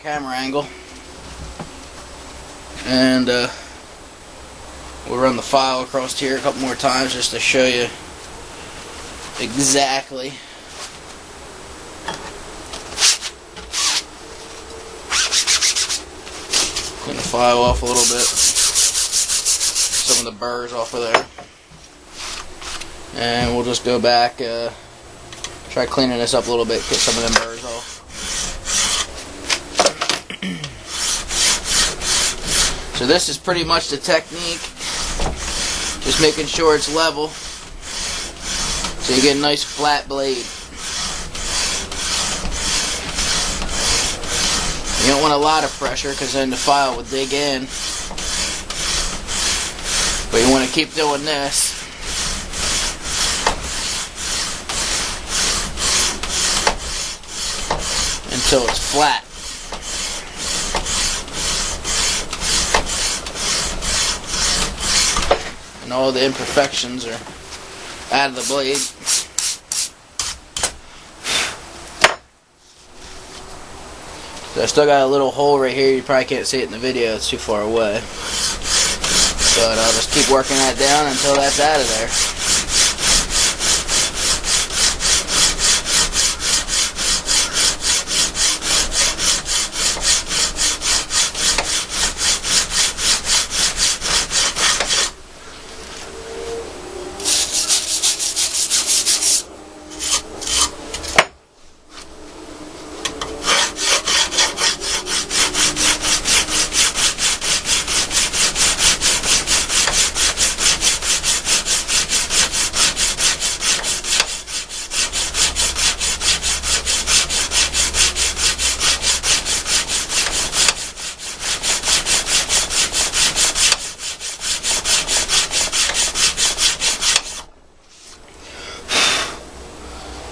camera angle. And we'll run the file across here a couple more times just to show you exactly. Clean the file off a little bit. Some of the burrs off of there. And we'll just go back, try cleaning this up a little bit, get some of them burrs off. So this is pretty much the technique. Just making sure it's level. So you get a nice flat blade. You don't want a lot of pressure because then the file will dig in. But you want to keep doing this. Until it's flat. And all the imperfections are out of the blade. So I still got a little hole right here. You probably can't see it in the video, it's too far away. But I'll just keep working that down until that's out of there.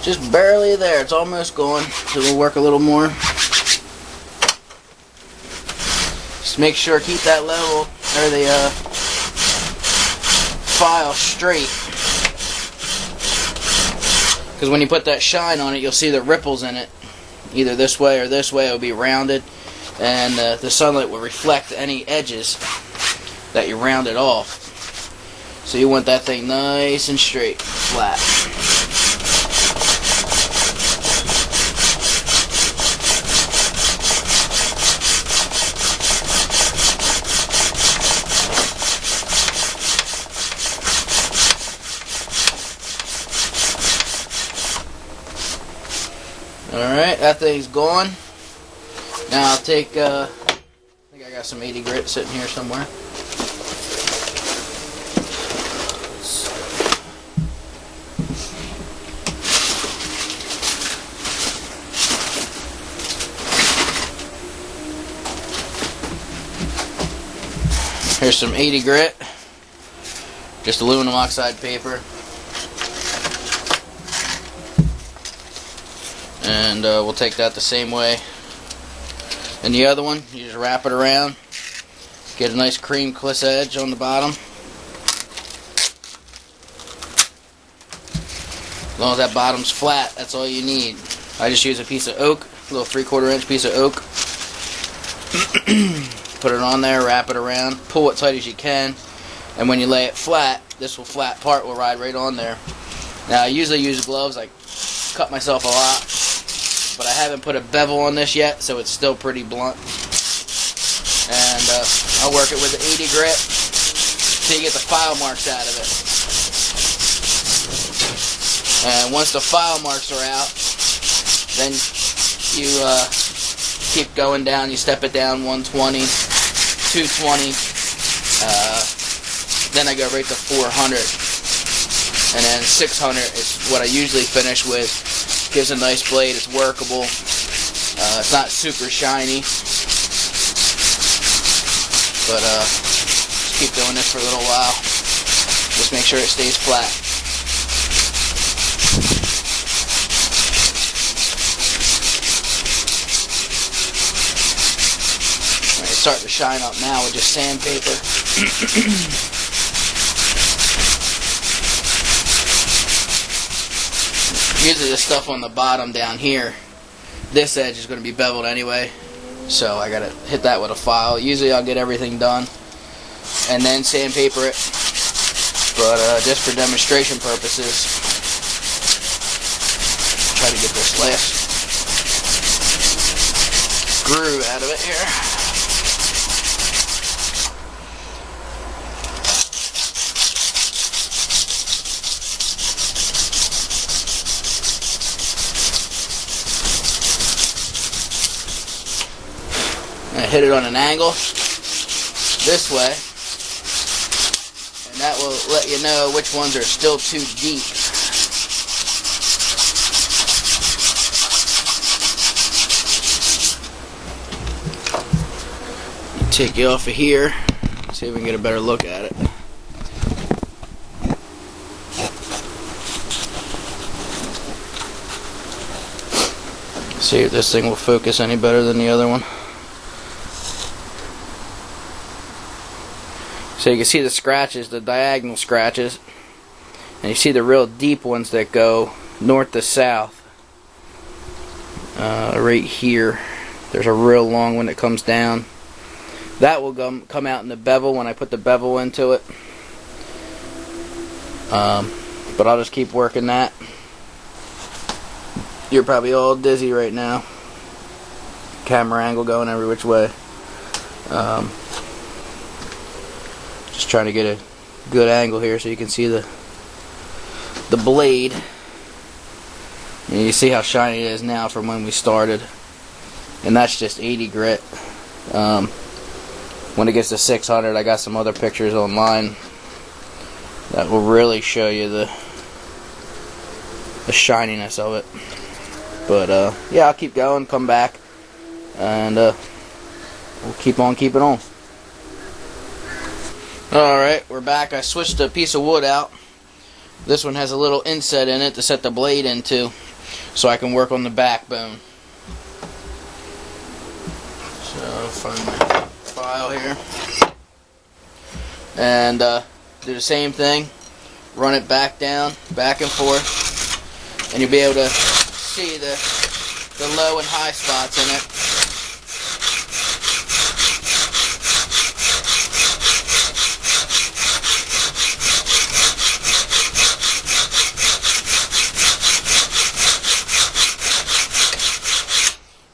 Just barely there, it's almost gone, so we'll work a little more. Just make sure, keep that level, or the file straight. Because when you put that shine on it, you'll see the ripples in it. Either this way or this way, it'll be rounded. And the sunlight will reflect any edges that you rounded off. So you want that thing nice and straight, flat. Alright, that thing's gone. Now I'll take, I think I got some 80 grit sitting here somewhere. Here's some 80 grit, just aluminum oxide paper. And we'll take that the same way. And the other one, you just wrap it around, get a nice cream cliss edge on the bottom. As long as that bottom's flat, that's all you need. I just use a piece of oak, a little 3/4 inch piece of oak. Put it on there, wrap it around, pull it tight as you can, and when you lay it flat, this flat part will ride right on there. Now I usually use gloves. I cut myself a lot, but I haven't put a bevel on this yet, so it's still pretty blunt. And I'll work it with the 80 grit till you get the file marks out of it. And once the file marks are out, then you keep going down. You step it down 120, 220, then I go right to 400, and then 600 is what I usually finish with. Gives a nice blade, it's workable, it's not super shiny, but just keep doing this for a little while, just make sure it stays flat. It's starting to shine up now with just sandpaper. Usually the stuff on the bottom down here, this edge is going to be beveled anyway, So I gotta hit that with a file. Usually I'll get everything done and then sandpaper it, but just for demonstration purposes, try to get this last screw out of it here. I hit it on an angle this way, and that will let you know which ones are still too deep. Take you off of here, see if we can get a better look at it. See if this thing will focus any better than the other one. So you can see the scratches, the diagonal scratches, and you see the real deep ones that go north to south. Right here, there's a real long one that comes down. That will come out in the bevel when I put the bevel into it. But I'll just keep working that. You're probably all dizzy right now. Camera angle going every which way. Just trying to get a good angle here so you can see the blade. And you see how shiny it is now from when we started. And that's just 80 grit. When it gets to 600, I got some other pictures online that will really show you the shininess of it. But yeah, I'll keep going, come back, and we'll keep on keeping on. Alright, we're back. I switched a piece of wood out. This one has a little inset in it to set the blade into, so I can work on the backbone. So, find my file here. And do the same thing. Run it back down, back and forth. And you'll be able to see the low and high spots in it.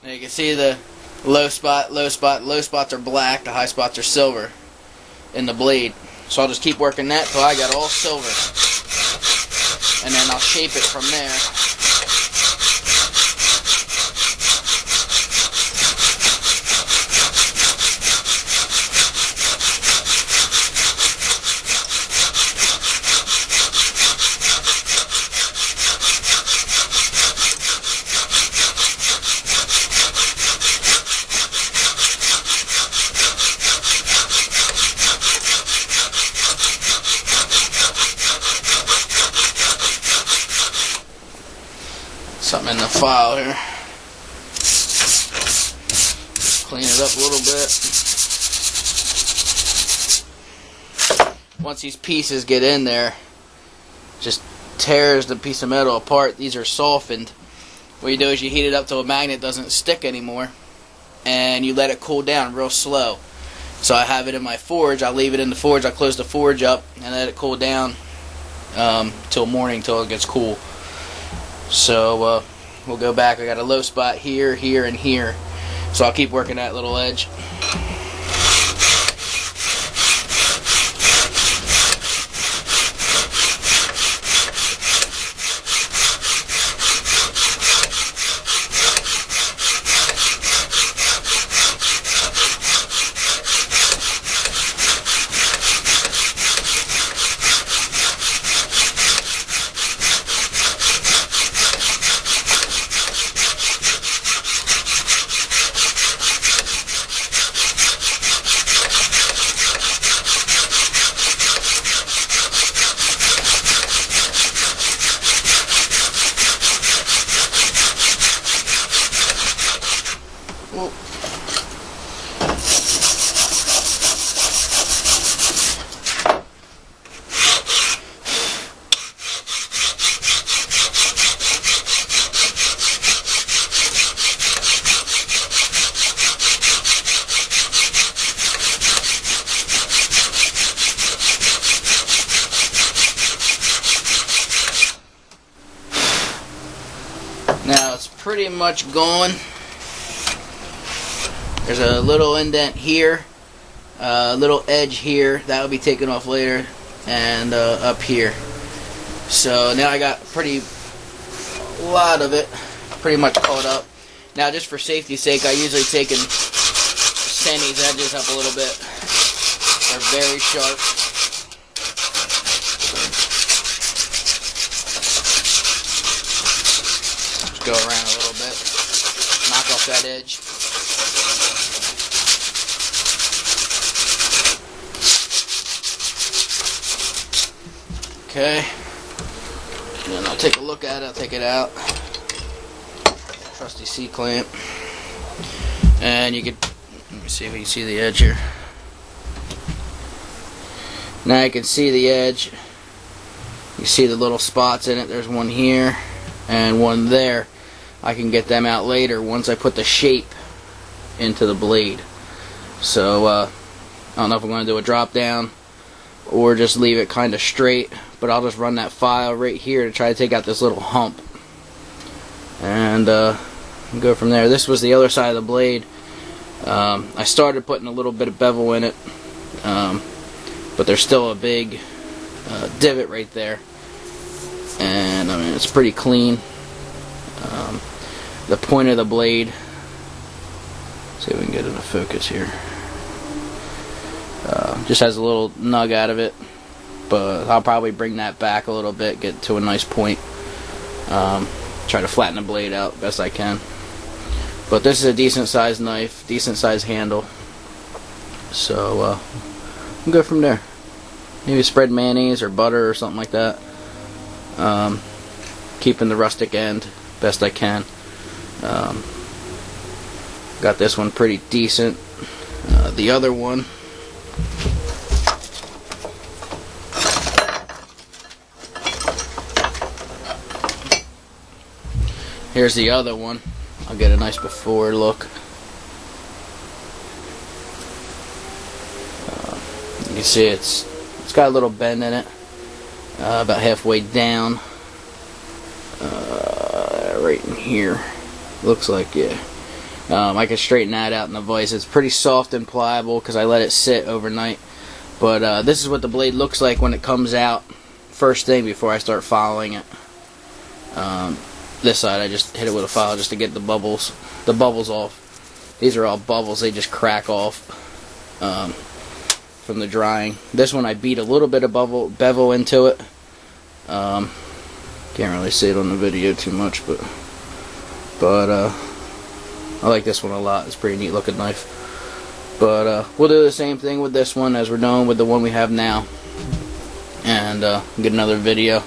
You can see the low spots are black, the high spots are silver in the blade. So I'll just keep working that till I got all silver. And then I'll shape it from there. Something in the file here. Clean it up a little bit. Once these pieces get in there, just tears the piece of metal apart. These are softened. What you do is you heat it up till a magnet doesn't stick anymore, and you let it cool down real slow. So I have it in my forge. I leave it in the forge. I close the forge up and let it cool down till morning, till it gets cool. So we'll go back. I got a low spot here, here, and here. So I'll keep working that little edge. pretty much gone. There's a little indent here, a little edge here that will be taken off later, and up here. So now I got a lot of it pretty much caught up. Now, just for safety's sake, I usually take and sand these edges up a little bit. They're very sharp. Just go around a little bit, knock off that edge. Okay, then I'll take a look at it, I'll take it out. Trusty C-clamp. And you can, let me see if you can see the edge here. Now you can see the edge. You see the little spots in it. There's one here and one there. I can get them out later once I put the shape into the blade. So, I don't know if I'm going to do a drop down or just leave it kind of straight, but I'll just run that file right here to try to take out this little hump and go from there. This was the other side of the blade. I started putting a little bit of bevel in it, but there's still a big divot right there, and I mean, it's pretty clean. The point of the blade, let's see if we can get it into focus here. Just has a little nug out of it, but I'll probably bring that back a little bit, get to a nice point, try to flatten the blade out best I can. But this is a decent sized knife, decent sized handle, so we'll go from there. Maybe spread mayonnaise or butter or something like that, keeping the rustic end best I can. Got this one pretty decent. The other one, here's the other one. I'll get a nice before look. You can see it's got a little bend in it, about halfway down, right in here. Looks like, yeah. I can straighten that out in the vise. It's pretty soft and pliable because I let it sit overnight. But this is what the blade looks like when it comes out first thing before I start following it. This side I just hit it with a file just to get the bubbles off. These are all bubbles, they just crack off from the drying. This one I beat a little bit of bevel into it. Can't really see it on the video too much, but I like this one a lot. It's a pretty neat looking knife. But we'll do the same thing with this one as we're doing with the one we have now, and get another video.